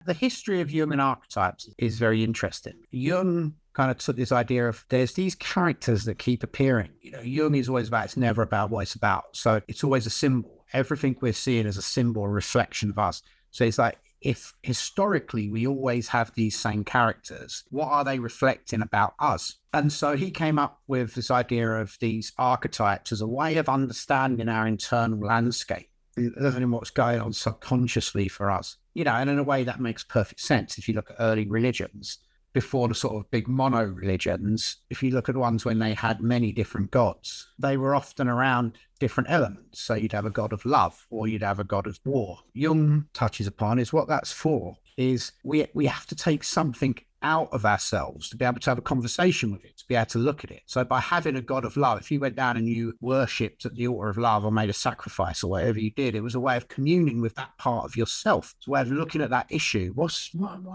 The history of Jungian archetypes is very interesting. Jung kind of took this idea of there's these characters that keep appearing. Jung is always about, it's never about what it's about. So it's always a symbol. Everything we're seeing is a symbol, a reflection of us. So it's like, if historically we always have these same characters, what are they reflecting about us? And so he came up with this idea of these archetypes as a way of understanding our internal landscape, learning what's going on subconsciously for us. And in a way that makes perfect sense. If you look at early religions, before the sort of big mono religions, if you look at the ones when they had many different gods, they were often around different elements. So you'd have a god of love, or you'd have a god of war. Jung touches upon is what that's for, is we have to take something out of ourselves to be able to have a conversation with it, to be able to look at it. So by having a god of love, if you went down and you worshipped at the altar of love or made a sacrifice or whatever you did, it was a way of communing with that part of yourself. It's a way of looking at that issue. Why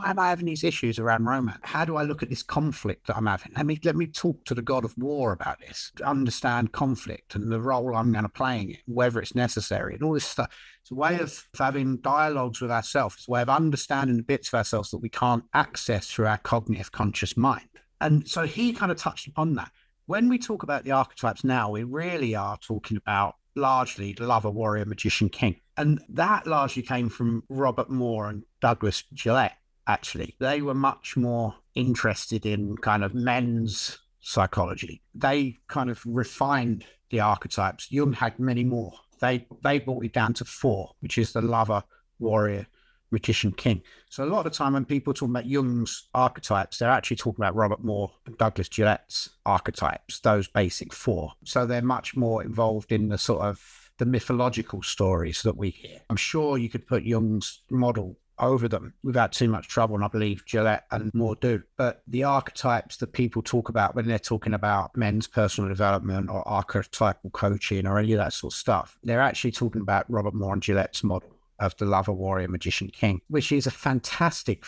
am I having these issues around romance? How do I look at this conflict that I'm having? Let me talk to the god of war about this, to understand conflict and the role I'm going to play in it, whether it's necessary and all this stuff. It's a way of having dialogues with ourselves. It's a way of understanding the bits of ourselves that we can't access through our cognitive conscious mind. And so he kind of touched upon that. When we talk about the archetypes now, we really are talking about largely the lover, warrior, magician, king. And that largely came from Robert Moore and Douglas Gillette, actually. They were much more interested in kind of men's psychology. They kind of refined the archetypes. Jung had many more. They brought it down to 4, which is the lover, warrior, magician, king. So a lot of the time when people talk about Jung's archetypes, they're actually talking about Robert Moore and Douglas Gillette's archetypes, those basic 4. So they're much more involved in the sort of the mythological stories that we hear. I'm sure you could put Jung's model over them without too much trouble, and I believe Gillette and Moore do. But the archetypes that people talk about when they're talking about men's personal development or archetypal coaching or any of that sort of stuff, they're actually talking about Robert Moore and Gillette's model of the lover, warrior, magician, king, which is a fantastic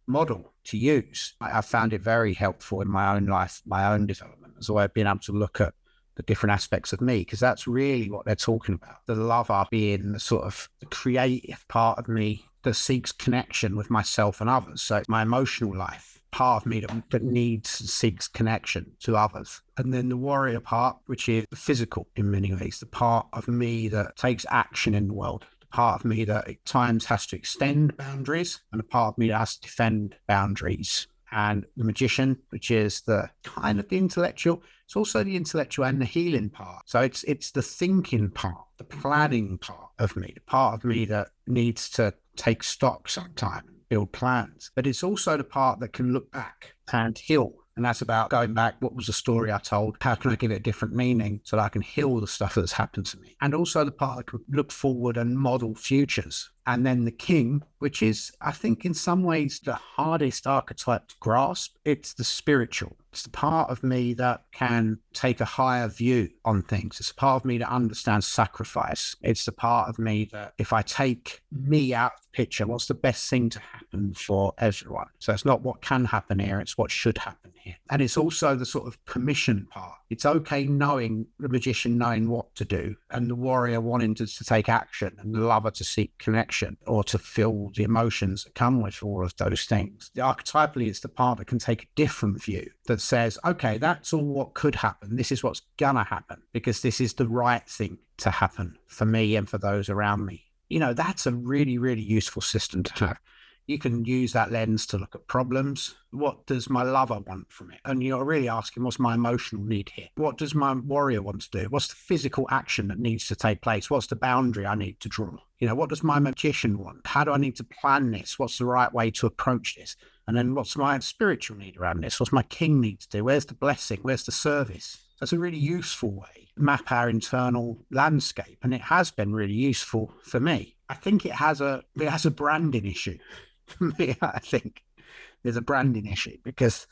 model to use. I found it very helpful in my own life, my own development, as a way of being able to look at the different aspects of me, because that's really what they're talking about. The lover being the sort of the creative part of me that seeks connection with myself and others. So my emotional life, part of me that needs and seeks connection to others. And then the warrior part, which is the physical in many ways, the part of me that takes action in the world, the part of me that at times has to extend boundaries, and the part of me that has to defend boundaries. And the magician, which is the kind of the intellectual, it's also the intellectual and the healing part. So it's the thinking part, the planning part of me, the part of me that needs to take stock sometime and build plans. But it's also the part that can look back and heal. And that's about going back, what was the story I told? How can I give it a different meaning so that I can heal the stuff that's happened to me? And also the part that can look forward and model futures. And then the king, which is, I think, in some ways the hardest archetype to grasp. It's the spiritual. It's the part of me that can take a higher view on things. It's the part of me that understands sacrifice. It's the part of me that if I take me out of the picture, what's the best thing to happen for everyone? So it's not what can happen here, it's what should happen here. And it's also the sort of permission part. It's okay knowing, the magician knowing what to do, and the warrior wanting to take action, and the lover to seek connection or to feel the emotions that come with all of those things. The archetypally, it's the part that can take a different view that says, okay, that's all what could happen. This is what's gonna happen because this is the right thing to happen for me and for those around me. That's a really, really useful system to have. You can use that lens to look at problems. What does my lover want from it? And you're really asking, what's my emotional need here? What does my warrior want to do? What's the physical action that needs to take place? What's the boundary I need to draw? What does my magician want? How do I need to plan this? What's the right way to approach this? And then what's my spiritual need around this? What's my king need to do? Where's the blessing? Where's the service? That's a really useful way to map our internal landscape. And it has been really useful for me. I think it has a branding issue. For me, I think there's a branding issue because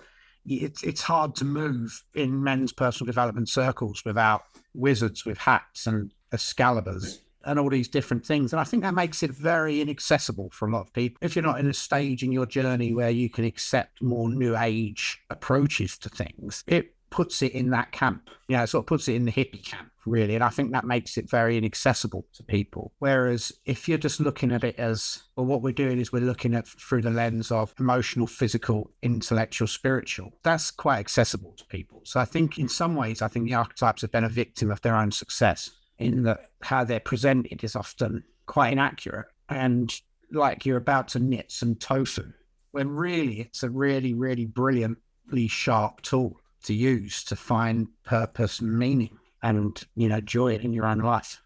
it's hard to move in men's personal development circles without wizards with hats and Excaliburs and all these different things. And I think that makes it very inaccessible for a lot of people. If you're not in a stage in your journey where you can accept more new age approaches to things, it puts it in that camp. It sort of puts it in the hippie camp, really. And I think that makes it very inaccessible to people. Whereas if you're just looking at it as, well, what we're doing is we're looking at through the lens of emotional, physical, intellectual, spiritual, that's quite accessible to people. So I think in some ways, I think the archetypes have been a victim of their own success in that how they're presented is often quite inaccurate. And like you're about to knit some tofu, when really it's a really, really brilliantly sharp tool to use to find purpose and meaning and, joy in your own life.